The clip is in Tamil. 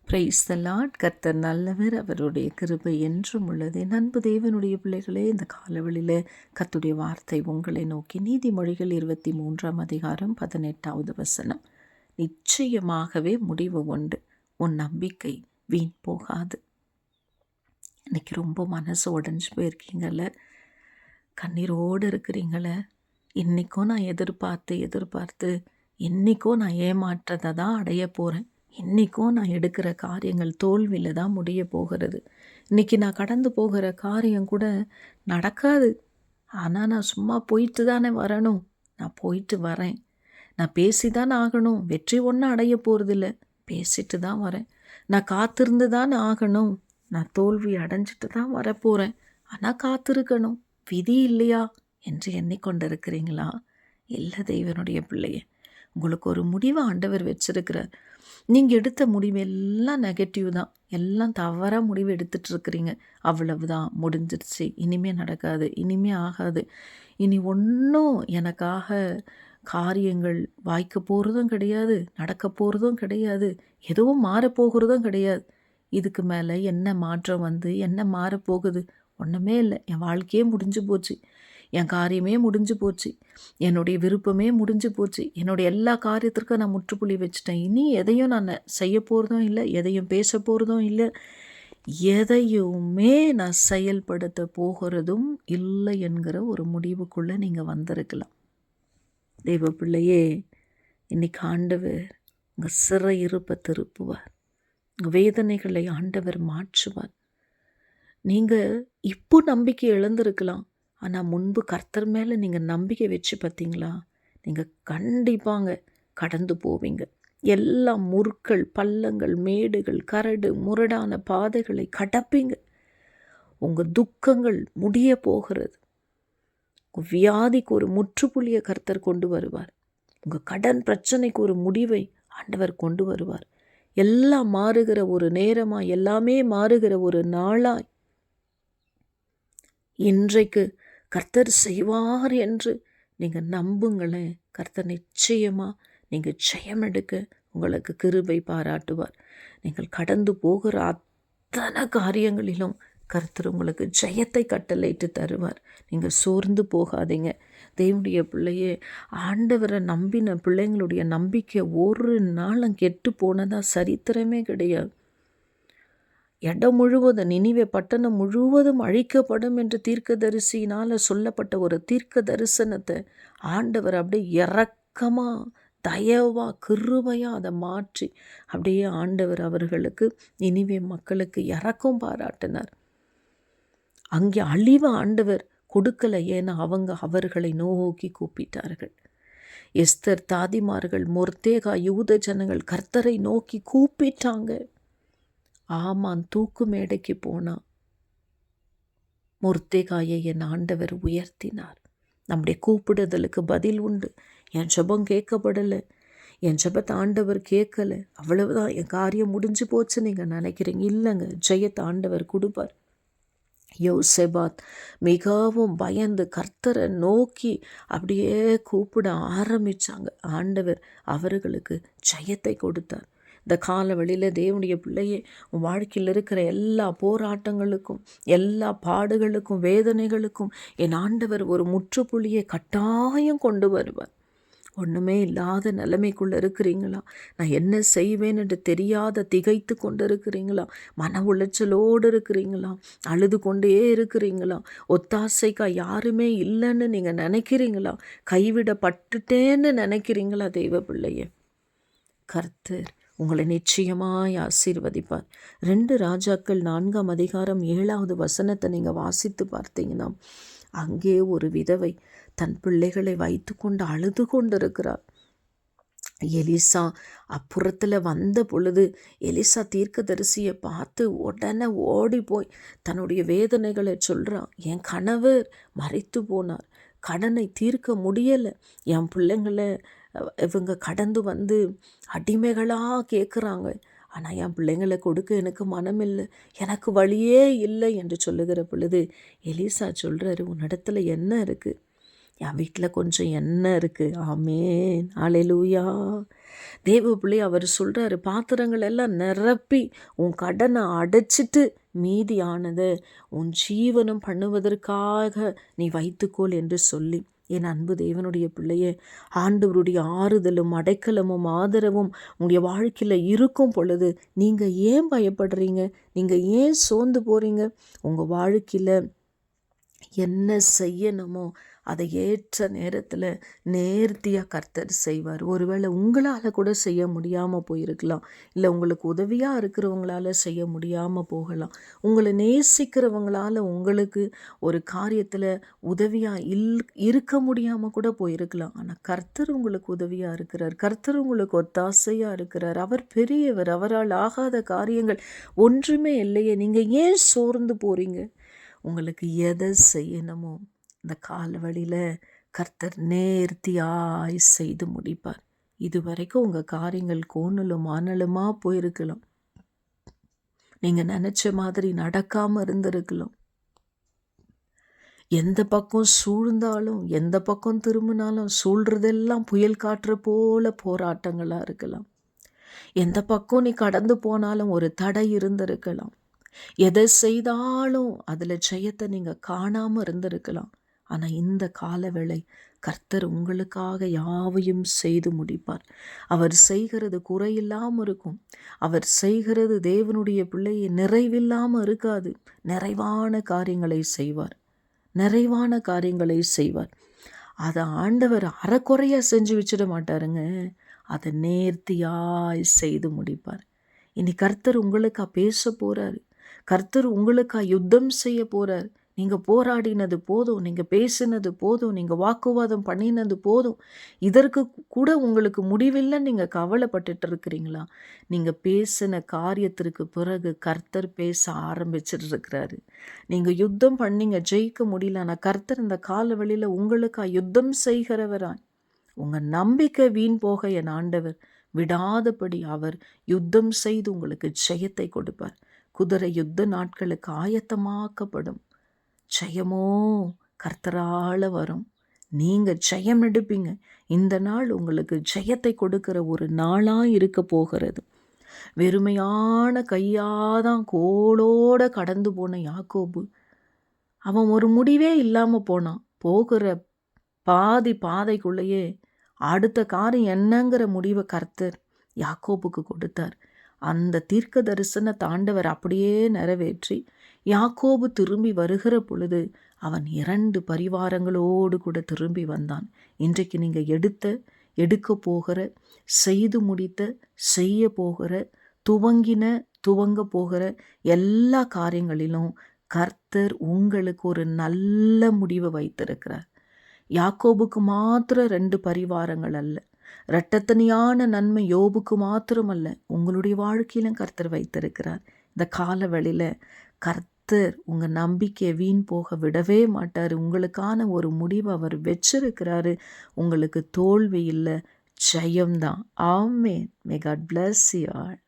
Praise the Lord. கர்த்தர் நல்லவர், அவருடைய கிருபை என்றும் உள்ளது. என் அன்பு தேவனுடைய பிள்ளைகளே, இந்த காலவெளியில் கர்த்தருடைய வார்த்தை உங்களை நோக்கி நீதிமொழிகள் 23ஆம் அதிகாரம் 18வது வசனம். நிச்சயமாகவே முடிவு உண்டு, உன் நம்பிக்கை வீண் போகாது. இன்னைக்கு ரொம்ப மனசு உடஞ்சி போயிருக்கீங்கள, கண்ணீரோடு இருக்கிறீங்கள. இன்றைக்கும் நான் எதிர்பார்த்து இன்றைக்கும் நான் ஏமாற்றத்தை தான் அடைய போகிறேன், இன்றைக்கும் நான் எடுக்கிற காரியங்கள் தோல்வியில் தான் முடிய போகிறது, இன்றைக்கி நான் கடந்து போகிற காரியம் கூட நடக்காது, ஆனால் நான் சும்மா போயிட்டு தானே வரணும், நான் போயிட்டு வரேன், நான் பேசி தான் ஆகணும், வெற்றி ஒன்றும் அடைய போகிறதில்ல, பேசிட்டு தான் வரேன், நான் காத்திருந்து தான் ஆகணும், நான் தோல்வி அடைஞ்சிட்டு தான் வரப்போகிறேன், ஆனால் காத்திருக்கணும், விதி இல்லையா என்று எண்ணிக்கொண்டிருக்கிறீங்களா? இல்லை தேவனுடைய பிள்ளையே, உங்களுக்கு ஒரு முடிவை ஆண்டவர் வச்சிருக்கிறார். நீங்கள் எடுத்த முடிவு எல்லாம் நெகட்டிவ் தான், எல்லாம் தவறாக முடிவு எடுத்துட்ருக்கிறீங்க. அவ்வளவுதான், முடிஞ்சிருச்சு, இனிமே நடக்காது, இனிமே ஆகாது, இனி ஒன்றும் எனக்காக காரியங்கள் வாய்க்க போகிறதும் கிடையாது, நடக்க போகிறதும் கிடையாது, எதுவும் மாறப்போகிறதும் கிடையாது. இதுக்கு மேலே என்ன மாற்றம் வந்து என்ன மாறப்போகுது? ஒன்றுமே இல்லை, என் வாழ்க்கையே முடிஞ்சு போச்சு, என் காரியமே முடிஞ்சு போச்சு, என்னுடைய விருப்பமே முடிஞ்சு போச்சு, என்னுடைய எல்லா காரியத்திற்கும் நான் முற்றுப்புள்ளி வச்சுட்டேன், இனி எதையும் நான் செய்ய போகிறதும் இல்லை, எதையும் பேச போகிறதும் இல்லை, எதையுமே நான் செயல்படுத்த போகிறதும் இல்லை என்கிற ஒரு முடிவுக்குள்ளே நீங்கள் வந்திருக்கலாம். தெய்வ பிள்ளையே, இன்னைக்கு ஆண்டவர் உங்கள் சிறை இருப்பை திருப்புவார், உங்கள் வேதனைகளை ஆண்டவர் மாற்றுவார். நீங்கள் இப்போ நம்பிக்கை இழந்திருக்கலாம், ஆனால் முன்பு கர்த்தர் மேலே நீங்கள் நம்பிக்கை வச்சு பார்த்தீங்களா, நீங்கள் கண்டிப்பாங்க கடந்து போவீங்க. எல்லா முற்கள், பள்ளங்கள், மேடுகள், கரடு முரடான பாதைகளை கடப்பீங்க. உங்கள் துக்கங்கள் முடிய போகிறது. உங்கள் வியாதிக்கு ஒரு முற்றுப்புள்ளியை கர்த்தர் கொண்டு வருவார். உங்கள் கடன் பிரச்சனைக்கு ஒரு முடிவை ஆண்டவர் கொண்டு வருவார். எல்லாம் மாறுகிற ஒரு நேரமாய், எல்லாமே மாறுகிற ஒரு நாளாய் இன்றைக்கு கர்த்தர் செய்வார் என்று நீங்கள் நம்புங்களேன். கர்த்தர் நிச்சயமாக நீங்கள் ஜெயம் எடுக்க உங்களுக்கு கிருபை பாராட்டுவார். நீங்கள் கடந்து போகிற அத்தனை காரியங்களிலும் கர்த்தர் உங்களுக்கு ஜெயத்தை கட்டளையிட்டு தருவார். நீங்கள் சோர்ந்து போகாதீங்க. தேவனுடைய பிள்ளையே, ஆண்டவரை நம்பின பிள்ளைங்களுடைய நம்பிக்கை ஒரு நாளும் கெட்டு போனதாக சரித்திரமே கிடையாது. இடம் முழுவதும், நினிவே பட்டணம் முழுவதும் அழிக்கப்படும் என்று தீர்க்கதரிசியினால் சொல்லப்பட்ட ஒரு தீர்க்க தரிசனத்தை ஆண்டவர் அப்படியே இரக்கமாக, தயவாக, கிருபையாக அதை மாற்றி அப்படியே ஆண்டவர் அவர்களுக்கு, நினிவே மக்களுக்கு இரக்கம் பாராட்டினார். அங்கே அழிவை ஆண்டவர் கொடுக்கலை, ஏன்னா அவர்களை நோக்கி கூப்பிட்டார்கள். எஸ்தர், தாதிமார்கள், மொர்தேகா, யூத ஜனங்கள் கர்த்தரை நோக்கி கூப்பிட்டாங்க. ஆமான் தூக்கு மேடைக்கு போனான், மொர்தேகாயை என் ஆண்டவர் உயர்த்தினார். நம்முடைய கூப்பிடுதலுக்கு பதில் உண்டு. என் ஜெபம் கேட்கப்படலை, என் ஜெபத்தை ஆண்டவர் கேட்கலை, அவ்வளவுதான், என் காரியம் முடிஞ்சு போச்சு நீங்கள் நினைக்கிறீங்க. இல்லைங்க, ஜெயத்தை ஆண்டவர் கொடுப்பார். யோசேபாத் மிகவும் பயந்து கர்த்தரை நோக்கி அப்படியே கூப்பிட ஆரம்பித்தாங்க. ஆண்டவர் அவர்களுக்கு ஜெயத்தை கொடுத்தார். இந்த காலவெளியில் தேவனுடைய பிள்ளையே, உன் வாழ்க்கையில் இருக்கிற எல்லா போராட்டங்களுக்கும், எல்லா பாடுகளுக்கும், வேதனைகளுக்கும் என் ஆண்டவர் ஒரு முற்றுப்புள்ளியை கட்டாயம் கொண்டு வருவார். ஒன்றுமே இல்லாத நிலைமைக்குள்ளே இருக்கிறீங்களா? நான் என்ன செய்வேன் என்று தெரியாத திகைத்து கொண்டு இருக்கிறீங்களா? மன உளைச்சலோடு இருக்கிறீங்களா? அழுது கொண்டே இருக்கிறீங்களா? ஒத்தாசைக்கா யாருமே இல்லைன்னு நீங்கள் நினைக்கிறீங்களா? கைவிடப்பட்டுட்டேன்னு நினைக்கிறீங்களா? தெய்வ பிள்ளையே, கர்த்தர் உங்களை நிச்சயமாய் ஆசீர்வதிப்பார். 2 ராஜாக்கள் 4ஆம் அதிகாரம் 7வது வசனத்தை நீங்கள் வாசித்து பார்த்தீங்கன்னா, அங்கே ஒரு விதவை தன் பிள்ளைகளை வைத்து கொண்டு அழுது கொண்டிருக்கிறார். எலிசா அப்புறத்தில் வந்த பொழுது எலிசா தீர்க்கதரிசியை பார்த்து உடனே ஓடி போய் தன்னுடைய வேதனைகளை சொல்கிறான். என் கணவர் மரித்து போனார், கடனை தீர்க்க முடியலை, என் பிள்ளைங்களை இவங்க கடந்து வந்து அடிமைகளாக கேட்குறாங்க, ஆனால் என் பிள்ளைங்களை கொடுக்க எனக்கு மனமில்லை, எனக்கு வழியே இல்லை என்று சொல்லுகிற பொழுது எலிசா சொல்கிறாரு, உன்னிடத்துல என்ன இருக்குது? என் வீட்டில் கொஞ்சம் எண்ணெய் இருக்குது. ஆமேன், அல்லேலூயா. தேவ பிள்ளை அவர் சொல்கிறாரு, பாத்திரங்கள் எல்லாம் நிரப்பி உன் கடனை அடைச்சிட்டு மீதியானதை உன் ஜீவனம் பண்ணுவதற்காக நீ வைத்துக்கொள் என்று சொல்லி, என் அன்பு தேவனுடைய பிள்ளையே, ஆண்டவருடைய ஆறுதலும் அடைக்கலமும் ஆதரவும் உங்களுடைய வாழ்க்கையில் இருக்கும் பொழுது நீங்கள் ஏன் பயப்படுறீங்க? நீங்கள் ஏன் சோர்ந்து போகிறீங்க? உங்கள் வாழ்க்கையில் என்ன செய்யணுமோ அதை ஏற்ற நேரத்தில் நேர்த்தியாக கர்த்தர் செய்வார். ஒருவேளை உங்களால் கூட செய்ய முடியாமல் போயிருக்கலாம், இல்லை உங்களுக்கு உதவியாக இருக்கிறவங்களால செய்ய முடியாமல் போகலாம், உங்களை நேசிக்கிறவங்களால் உங்களுக்கு ஒரு காரியத்தில் உதவியாக இருக்க முடியாமல் கூட போயிருக்கலாம். ஆனால் கர்த்தர் உங்களுக்கு உதவியாக இருக்கிறார், கர்த்தர் உங்களுக்கு ஒத்தாசையாக இருக்கிறார். அவர் பெரியவர், அவரால் ஆகாத காரியங்கள் ஒன்றுமே இல்லையே. நீங்கள் ஏன் சோர்ந்து போகிறீங்க? உங்களுக்கு எதை செய்யணுமோ இந்த காலவழியில் கர்த்தர் நேர்த்தியாய் செய்து முடிப்பார். இதுவரைக்கும் உங்கள் காரியங்கள் கோணலும் ஆனலுமாக போயிருக்கலாம், நீங்கள் நினச்ச மாதிரி நடக்காமல் இருந்திருக்கலாம். எந்த பக்கம் சூழ்ந்தாலும் எந்த பக்கம் திரும்பினாலும் சூழ்றதெல்லாம் புயல் காற்று போல போராட்டங்களாக இருக்கலாம். எந்த பக்கம் நீ கடந்து போனாலும் ஒரு தடை இருந்திருக்கலாம். எதை செய்தாலும் அதில் ஜெயத்தை நீங்கள் காணாமல் இருந்திருக்கலாம். ஆனால் இந்த காலவேளை கர்த்தர் உங்களுக்காக யாவையும் செய்து முடிப்பார். அவர் செய்கிறது குறையில்லாமல் இருக்கும். அவர் செய்கிறது தேவனுடைய பிள்ளையை நிறைவில்லாமல் இருக்காது. நிறைவான காரியங்களை செய்வார், நிறைவான காரியங்களை செய்வார். அதை ஆண்டவர் அறக்குறையாக செஞ்சு வச்சிட மாட்டாருங்க, அதை நேர்த்தியாய் செய்து முடிப்பார். இனி கர்த்தர் உங்களுக்கா பேச போகிறாரு, கர்த்தர் உங்களுக்கா யுத்தம் செய்ய போகிறார். நீங்கள் போராடினது போதும், நீங்கள் பேசினது போதும், நீங்கள் வாக்குவாதம் பண்ணினது போதும். இதற்கு கூட உங்களுக்கு முடிவில்லைன்னு நீங்கள் கவலைப்பட்டுட்டு இருக்கிறீங்களா? நீங்கள் பேசின காரியத்திற்கு பிறகு கர்த்தர் பேச ஆரம்பிச்சிட்டு இருக்கிறாரு. நீங்கள் யுத்தம் பண்ணீங்க, ஜெயிக்க முடியல, ஆனால் கர்த்தர் இந்த காலவெளியில் உங்களுக்கா யுத்தம் செய்கிறவராய். உங்கள் நம்பிக்கை வீண் போக என் ஆண்டவர் விடாதபடி அவர் யுத்தம் செய்து உங்களுக்கு ஜெயத்தை கொடுப்பார். குதிரை யுத்த நாட்களுக்கு ஆயத்தமாக்கப்படும். ஜெயமோ கர்த்தரால வரும். நீங்கள் ஜெயம் எடுப்பீங்க. இந்த நாள் உங்களுக்கு ஜெயத்தை கொடுக்கிற ஒரு நாளாக இருக்க போகிறது. வெறுமையான கையாதான் கோளோட கடந்து போன யாக்கோபு, அவன் ஒரு முடிவே இல்லாமல் போனான். போகிற பாதைக்குள்ளேயே அடுத்த காரியம் என்னங்கிற முடிவை கர்த்தர் யாக்கோபுக்கு கொடுத்தார். அந்த தீர்க்க தரிசனத்தை ஆண்டவர் அப்படியே நிறைவேற்றி யாக்கோபு திரும்பி வருகிற பொழுது அவன் 2 பரிவாரங்களோடு கூட திரும்பி வந்தான். இன்றைக்கு நீங்கள் எடுக்க போகிற, செய்து முடித்த, செய்ய போகிற, துவங்க போகிற எல்லா காரியங்களிலும் கர்த்தர் உங்களுக்கு ஒரு நல்ல முடிவை வைத்திருக்கிறார். யாக்கோபுக்கு மாத்திரம் 2 பரிவாரங்கள் அல்ல, இரட்டத்தனியான நன்மை யோபுக்கு மாத்திரமல்ல, உங்களுடைய வாழ்க்கையிலும் கர்த்தர் வைத்திருக்கிறார். இந்த காலவெளியில் கர்த்தர் உங்கள் நம்பிக்கையை வீண் போக விடவே மாட்டார். உங்களுக்கான ஒரு முடிவை அவர் வச்சிருக்கிறாரு. உங்களுக்கு தோல்வி இல்லை, ஜெயம்தான். ஆமென். May God bless you all.